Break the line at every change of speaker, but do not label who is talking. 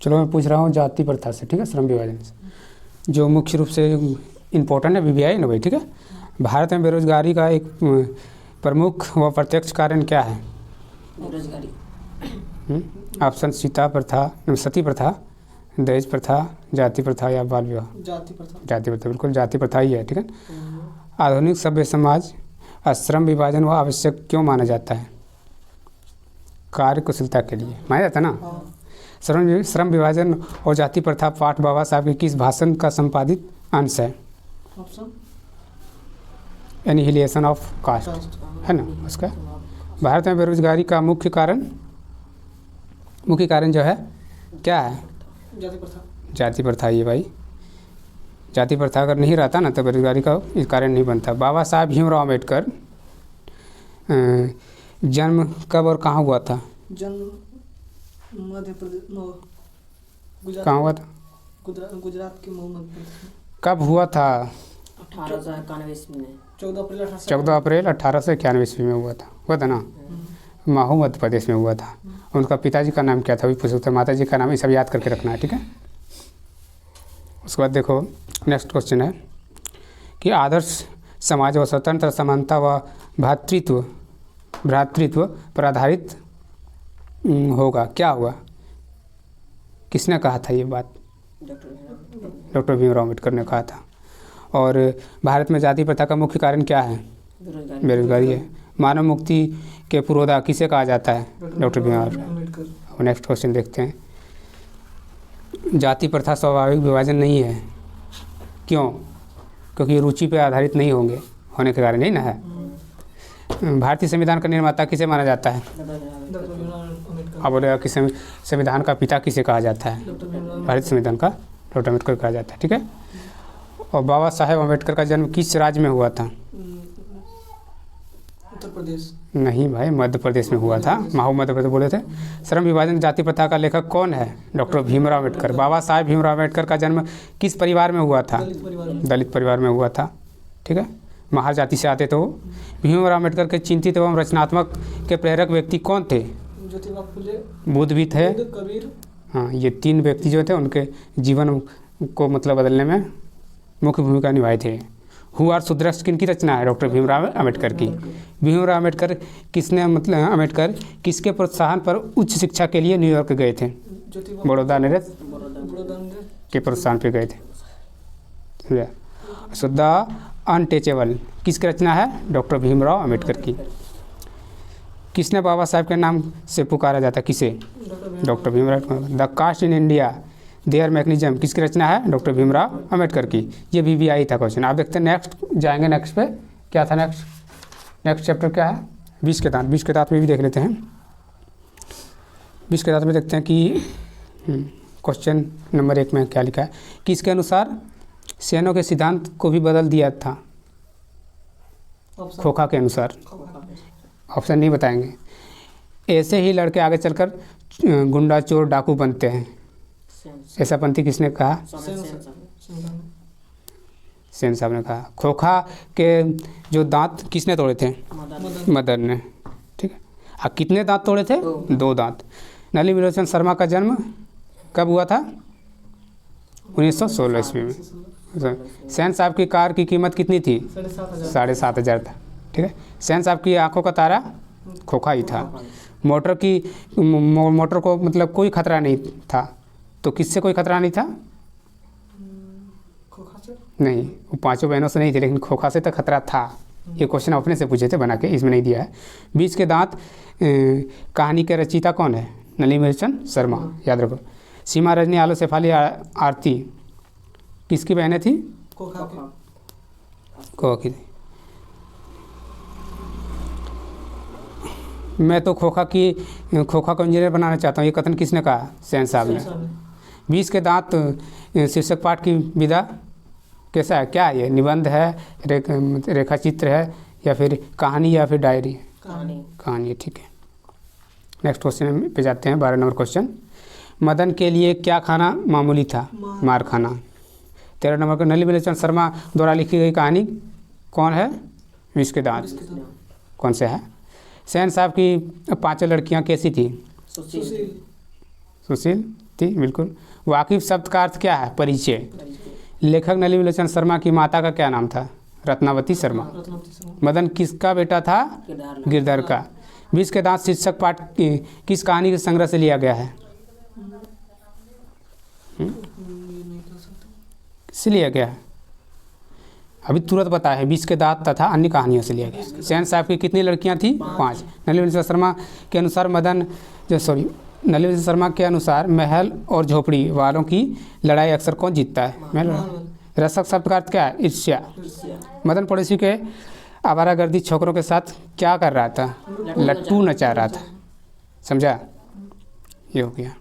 चलो मैं पूछ रहा हूँ जाति प्रथा से, ठीक है, श्रम विभाजन से, जो मुख्य रूप से इम्पोर्टेंट है, बीबीआई ना भाई, ठीक है। भारत में बेरोजगारी का एक प्रमुख व प्रत्यक्ष कारण क्या है?
बेरोजगारी।
ऑप्शन सीता प्रथा, सती प्रथा, दहेज प्रथा, जाति प्रथा या बाल विवाह?
जाति प्रथा।
जाति प्रथा, बिल्कुल जाति प्रथा ही है, ठीक है। आधुनिक सभ्य समाज श्रम विभाजन व आवश्यक क्यों माना जाता है? कार्य कुशलता के लिए माना जाता है ना। श्रम विभाजन और जाति प्रथा पाठ बाबा साहब के किस भाषण का संपादित अंश है?
ऑप्शन
एनिहिलेशन ऑफ कास्ट है ना उसका। भारत में बेरोजगारी का मुख्य कारण जो है क्या है?
जाति प्रथा।
जाति प्रथा ही है भाई। जाति प्रथा अगर नहीं रहता ना तो बेरोजगारी का इस कारण नहीं बनता। बाबा साहब भीमराव अम्बेडकर जन्म कब और कहाँ हुआ था?
जन्म मध्य प्रदेश, गुजरात।
कहाँ हुआ था?
गुजरात के मऊ, मध्य प्रदेश में।
कब हुआ था?
1891 ईस्वी में।
14 अप्रैल
14 अप्रैल 1891 ईस्वी में हुआ था ना। महू मध्य प्रदेश में हुआ था। उनका पिताजी का नाम क्या था भी पूछ सकते हैं, माता जी का नाम, ये सब याद करके रखना है, ठीक है। उसके बाद देखो नेक्स्ट क्वेश्चन है कि आदर्श समाज व स्वतंत्र समानता व भ्रातृत्व पर आधारित होगा, क्या हुआ? किसने कहा था ये बात? डॉक्टर भीमराव अम्बेडकर ने कहा था। और भारत में जाति प्रथा का मुख्य कारण क्या है? बेरोजगारी है। मानव मुक्ति के पुरोधा किसे कहा जाता है? Doctor Bhimrao Ambedkar. Next question देखते हैं। जाति प्रथा स्वाभाविक विभाजन नहीं है, क्यों? क्योंकि रुचि पर आधारित नहीं होने के कारण नहीं ना है। भारतीय संविधान का निर्माता किसे माना जाता है? अब बोलेगा कि संविधान का पिता किसे कहा जाता है? भारतीय संविधान का डॉक्टर अम्बेडकर कहा जाता है, ठीक है। और बाबा साहेब अम्बेडकर का जन्म किस राज्य में हुआ था?
उत्तर प्रदेश।
नहीं भाई, मध्य प्रदेश में हुआ था। महू मध्य प्रदेश बोले थे। श्रम विभाजन जाति प्रथा का लेखक कौन है? डॉक्टर भीमराव अम्बेडकर। बाबा साहेब भीमराव अम्बेडकर का जन्म किस परिवार में हुआ था? दलित परिवार में हुआ था, ठीक है। महार जाति से आते तो। भीमराव अम्बेडकर के चिंतित एवं रचनात्मक के प्रेरक व्यक्ति कौन थे?
ज्योतिबा फुले,
बुद्ध भी थे।
कबीर।
हाँ, ये 3 व्यक्ति जो थे उनके जीवन को मतलब बदलने में मुख्य भूमिका निभाए थे। हु आर सुदृष्ट किनकी रचना है? डॉक्टर भीमराव अम्बेडकर की। भीमराव अम्बेडकर अम्बेडकर किसके प्रोत्साहन पर उच्च शिक्षा के लिए न्यूयॉर्क गए थे? बड़ौदा नरेश के प्रोत्साहन पे गए थे। सो द अनटचेबल किसकी रचना है? डॉक्टर भीमराव अम्बेडकर की। किसने बाबा साहब के नाम से पुकारा जाता? किसे? Doctor Bhimrao. The caste in India their mechanism किसकी रचना है? डॉक्टर भीमराव अम्बेडकर की। ये बीबीआई था क्वेश्चन। आप देखते हैं नेक्स्ट जाएंगे। नेक्स्ट पे क्या था? नेक्स्ट चैप्टर क्या है? 20 के दांत। 20 के दांत में भी देख लेते हैं। 20 के दांत में देखते हैं कि क्वेश्चन नंबर 1 में क्या लिखा है। किसके अनुसार सेनों के सिद्धांत को भी बदल दिया था? खोखा के अनुसार। ऑप्शन नहीं बताएंगे। ऐसे ही लड़के आगे चलकर गुंडा, चोर, डाकू बनते हैं, ऐसा पंथी किसने कहा? सेन साहब ने कहा। खोखा के जो दांत किसने तोड़े थे? मदर ने, ठीक है। कितने दांत तोड़े थे? 2 दांत। नलिनी शर्मा का जन्म कब हुआ था? 1916 ईस्वी में। सेन साहब की कार की कीमत कितनी थी? 7,500 था, ठीक है। सेन साहब की आंखों का तारा खोखा ही था। मोटर को मतलब कोई खतरा नहीं था, तो किससे कोई खतरा नहीं था?
खोखा से
नहीं, वो 5 बहनों से नहीं थे, लेकिन खोखा से तो खतरा था। ये क्वेश्चन अपने से पूछे थे बना के, इसमें नहीं दिया है। 20 के दांत कहानी के रचयिता कौन है? नलिनी शर्मा, याद रखो। सीमा रजनी, आलो शेफाली, आरती किसकी बहनें थी? खोखा की। मैं तो खोखा को इंजीनियर बनाना चाहता हूँ, ये कथन किसने कहा? सेन साहब ने। 20 के दांत शीर्षक पाठ की विधा कैसा है? क्या है ये? निबंध है, रेखा चित्र है, या फिर कहानी, या फिर डायरी? कहानी, ठीक है। नेक्स्ट क्वेश्चन पे जाते हैं। 12 नंबर क्वेश्चन। मदन के लिए क्या खाना मामूली था? मार खाना। 13 नंबर का नलिनी शर्मा द्वारा लिखी गई कहानी कौन है? 20 के दांत। कौन से है? सेन साहब की 5 लड़कियां कैसी थी?
सुशील।
सुशील ठीक, बिल्कुल। वाकिफ शब्द का अर्थ क्या है? परिचय। लेखक नलिनी विलोचन शर्मा की माता का क्या नाम था? रत्नावती शर्मा।
रत्नावती शर्मा।
मदन किसका बेटा था?
किरदार
गिरधर का। विष के दांत शीर्षक पाठ किस कहानी के संग्रह से लिया गया है?
ये नहीं कर सकते।
किससे लिया गया है? अभी तुरंत बता है। विष के दांत तथा अन्य कहानियों से लिया गया। सेन साहब की कितनी लड़कियां थी? 5। नलिनी विलोचन शर्मा के अनुसार नलिनी विलोचन शर्मा के अनुसार महल और झोपड़ी वालों की लड़ाई अक्सर कौन जीतता है? महल। रसक शब्द का अर्थ क्या है? ईर्ष्या।
ईर्ष्या।
मदन पड़ोसी के आवारागर्दी छोकरों के साथ क्या कर रहा था? लट्टू नचा रहा था। समझा? ये हो गया।